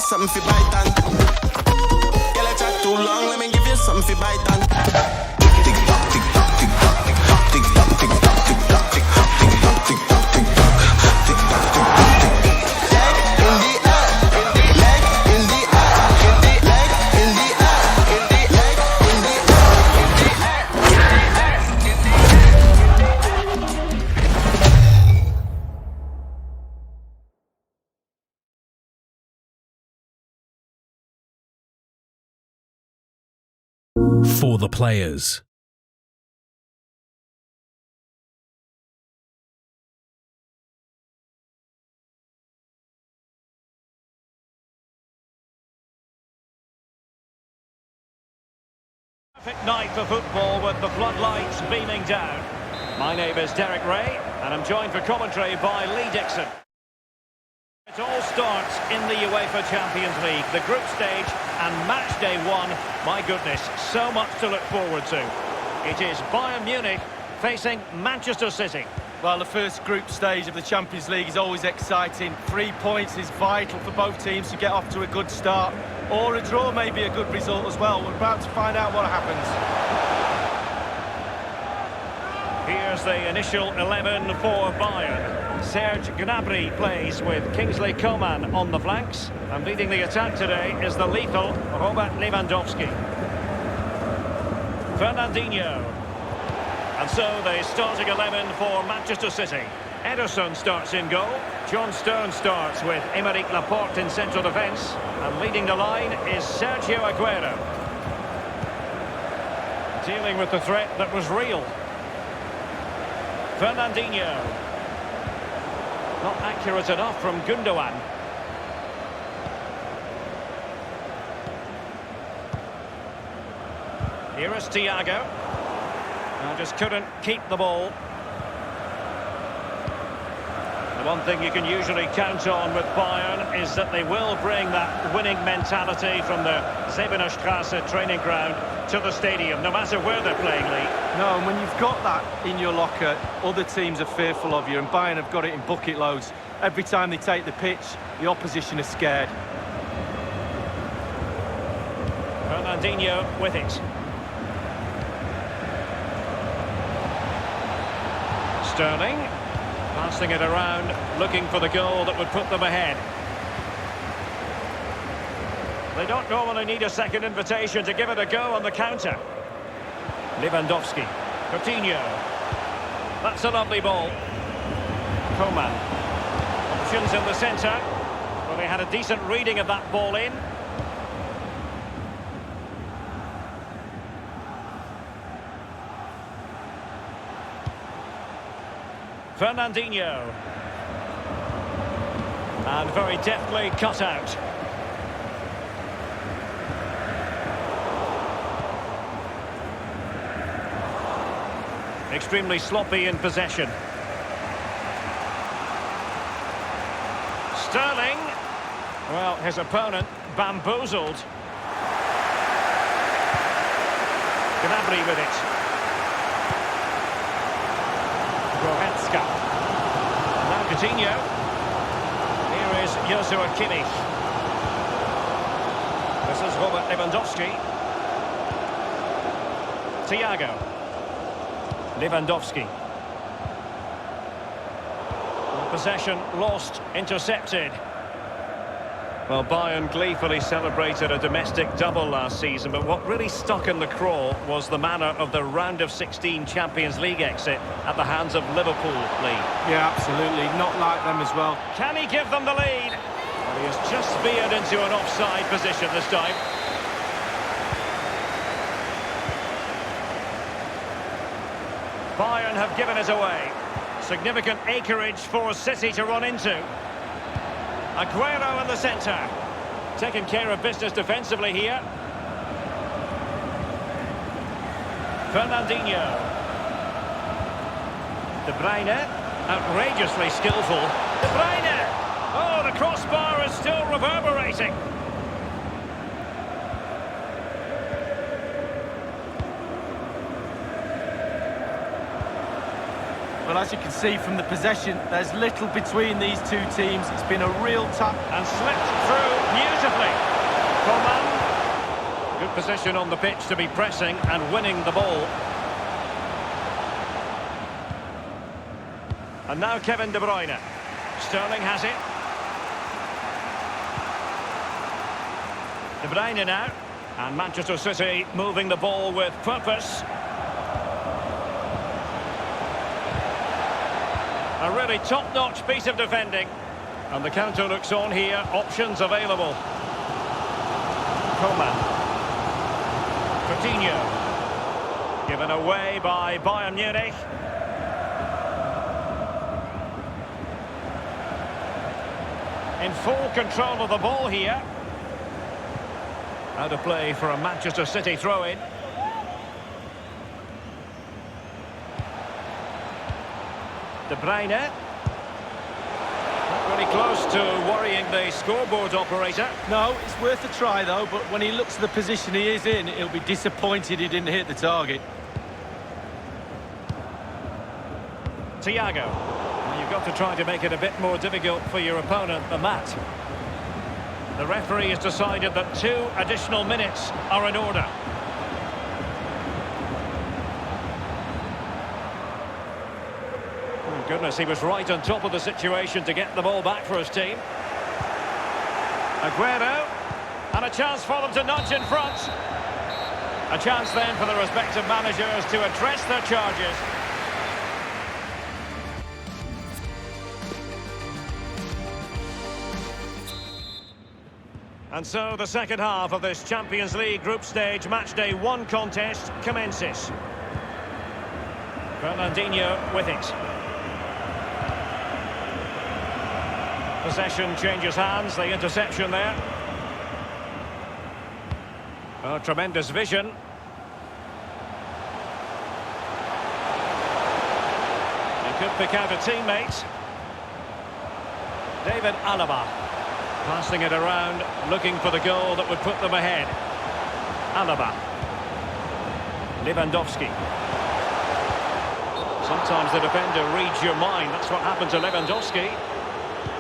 something for bite on. Girl, I chat too long, let me give you something for bite on. Tick tock, tick tock, tick tock, tick tock, tick tock, tick tock, tick tock, tick tock, tick tock, tick tock, tick tock, tick tock, tick tock, tick tock. Leg in the air, leg in the air, leg in the air, leg in the For the players. Perfect night for football with the floodlights beaming down. My name is Derek Ray and I'm joined for commentary by Lee Dixon. It all starts in the UEFA Champions League, the group stage and match day one. My goodness, so much to look forward to. It is Bayern Munich facing Manchester City. Well, the first group stage of the Champions League is always exciting. 3 points is vital for both teams to get off to a good start. Or a draw may be a good result as well. We're about to find out what happens. Here's the initial 11 for Bayern. Serge Gnabry plays with Kingsley Coman on the flanks. And leading the attack today is the lethal Robert Lewandowski. Fernandinho. And so the starting 11 for Manchester City. Ederson starts in goal. John Stones starts with Aymeric Laporte in central defence. And leading the line is Sergio Aguero. Dealing with the threat that was real. Fernandinho. Not accurate enough from Gundogan. Here is Thiago. Just couldn't keep the ball. The one thing you can usually count on with Bayern is that they will bring that winning mentality from the Zebenstrasse training ground to the stadium, no matter where they're playing, Lee. No, and when you've got that in your locker, other teams are fearful of you, and Bayern have got it in bucket loads. Every time they take the pitch, the opposition is scared. Fernandinho with it. Sterling, passing it around, looking for the goal that would put them ahead. They don't normally need a second invitation to give it a go on the counter. Lewandowski, Coutinho. That's a lovely ball. Coman. Options in the centre. Well, he had a decent reading of that ball in. Fernandinho. And very deftly cut out. Extremely sloppy in possession. Sterling. Well, his opponent bamboozled. Gnabry with it. Goretzka. Now Coutinho. Here is Joshua Kimmich. This is Robert Lewandowski. Thiago. Lewandowski. Possession lost, intercepted. Well, Bayern gleefully celebrated a domestic double last season, but what really stuck in the craw was the manner of the round of 16 Champions League exit at the hands of Liverpool, Lee. Yeah, absolutely. Not like them as well. Can he give them the lead? Well, he has just veered into an offside position this time. Bayern have given it away. Significant acreage for City to run into. Aguero in the centre. Taking care of business defensively here. Fernandinho. De Bruyne. Outrageously skillful. De Bruyne! Oh, the crossbar is still reverberating. Well, Well, as you can see from the possession, there's little between these two teams. It's been a real tough... And slipped through beautifully. Coman. Good position on the pitch to be pressing and winning the ball. And now Kevin De Bruyne. Sterling has it. De Bruyne now. And Manchester City moving the ball with purpose. A really top-notch piece of defending. And the counter looks on here. Options available. Coman. Coutinho. Given away by Bayern Munich. In full control of the ball here. Out of play for a Manchester City throw-in. De Bruyne. Not really close to worrying the scoreboard operator. No, it's worth a try though, but when he looks at the position he is in, he'll be disappointed he didn't hit the target. Thiago. Well, you've got to try to make it a bit more difficult for your opponent than that. The referee has decided that 2 additional minutes are in order. Oh, goodness, he was right on top of the situation to get the ball back for his team. Aguero. And a chance for them to nudge in front. A chance then for the respective managers to address their charges. And so the second half of this Champions League group stage matchday 1 contest commences. Fernandinho with it. Possession changes hands, the interception there. Oh, tremendous vision. He could pick out a teammate. David Alaba. Passing it around, looking for the goal that would put them ahead. Alaba. Lewandowski. Sometimes the defender reads your mind. That's what happened to Lewandowski.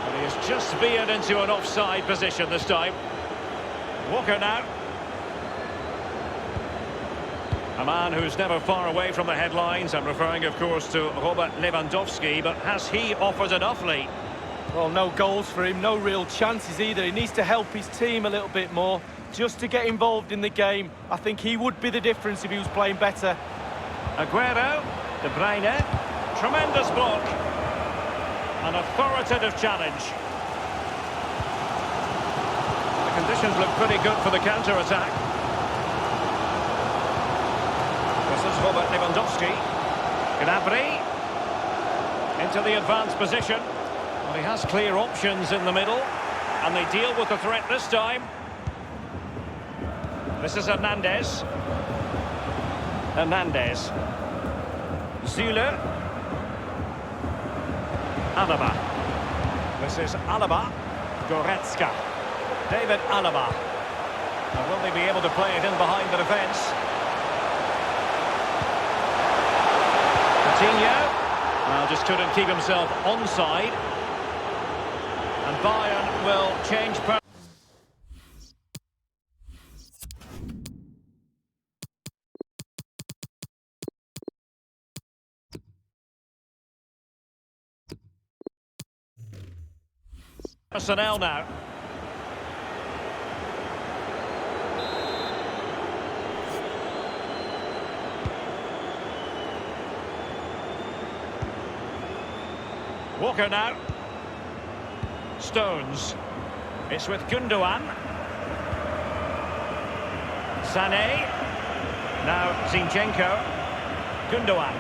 But he has just veered into an offside position this time. Walker now. A man who's never far away from the headlines. I'm referring, of course, to Robert Lewandowski. But has he offered enough, Lee? Well, no goals for him, no real chances either. He needs to help his team a little bit more, just to get involved in the game. I think he would be the difference if he was playing better. Aguero, De Bruyne, tremendous block. An authoritative challenge. The conditions look pretty good for the counter-attack. This is Robert Lewandowski. Gnabry into the advanced position. Well, he has clear options in the middle, and they deal with the threat this time. This is Hernandez. Hernandez. Zule. Alaba. This is Alaba. Goretzka. David Alaba. And will they be able to play it in behind the defence? Coutinho. Well, just couldn't keep himself onside. And Bayern will change personnel now. Walker now. Stones. It's with Gundogan. Sané. Now Zinchenko. Gundogan.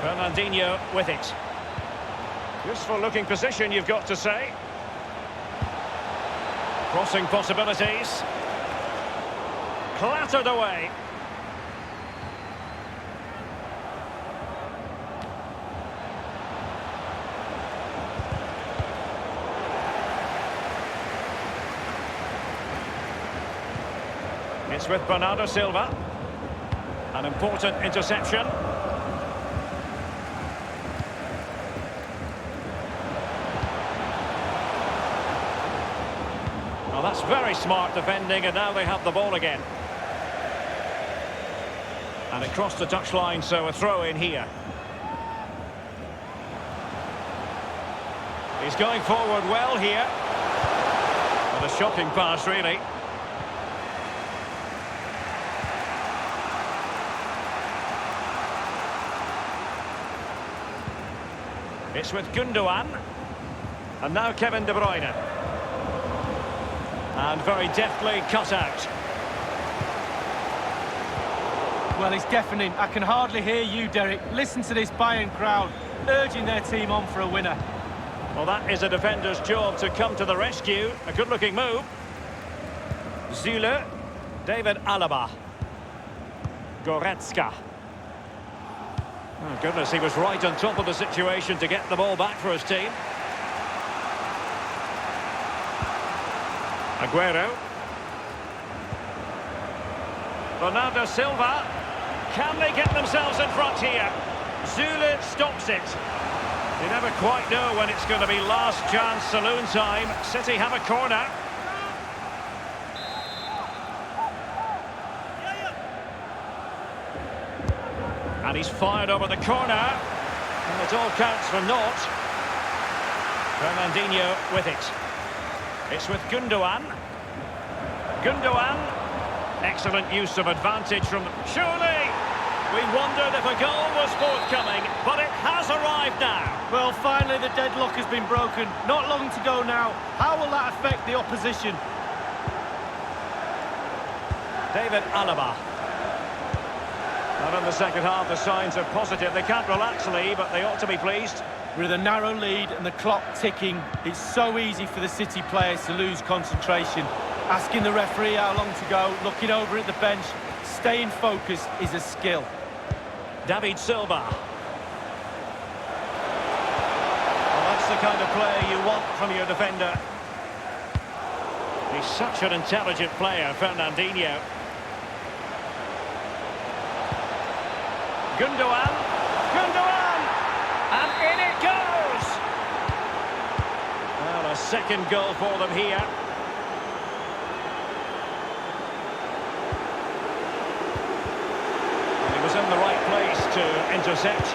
Fernandinho with it. Useful looking position, you've got to say. Crossing possibilities. Clattered away. It's with Bernardo Silva. An important interception. Well, that's very smart defending, and now they have the ball again. And it crossed the touchline, so a throw in here. He's going forward well here. What a shocking pass, really. It's with Gundogan. And now Kevin De Bruyne. And very deftly cut out. Well, it's deafening. I can hardly hear you, Derek. Listen to this Bayern crowd urging their team on for a winner. Well, that is a defender's job to come to the rescue. A good-looking move. Zule. David Alaba. Goretzka. Oh, goodness, he was right on top of the situation to get the ball back for his team. Aguero. Bernardo Silva. Can they get themselves in front here? Zule stops it. You never quite know when it's going to be last chance saloon time. City have a corner. And he's fired over the corner. And it all counts for naught. Fernandinho with it. It's with Gundogan. Gundogan. Excellent use of advantage from... Surely! We wondered if a goal was forthcoming, but it has arrived now. Well, finally the deadlock has been broken. Not long to go now. How will that affect the opposition? David Alaba. And in the second half, the signs are positive. They can't relax, Lee, but they ought to be pleased. With a narrow lead and the clock ticking, it's so easy for the City players to lose concentration. Asking the referee how long to go, looking over at the bench, staying focused is a skill. David Silva. Well, that's the kind of player you want from your defender. He's such an intelligent player, Fernandinho. Gundogan. Gundogan! And in it goes! Well, a second goal for them here. And he was in the right place to intercept.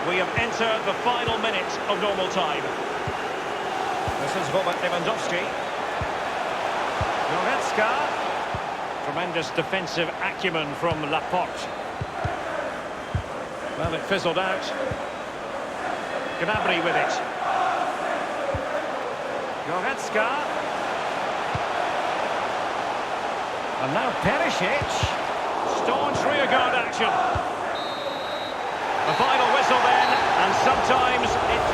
We have entered the final minute of normal time. This is Robert Lewandowski. Goretzka. Tremendous defensive acumen from Laporte. Well, it fizzled out. Gnabry with it. Goretzka. And now Perisic. Staunch rearguard action. The final whistle then, and sometimes it's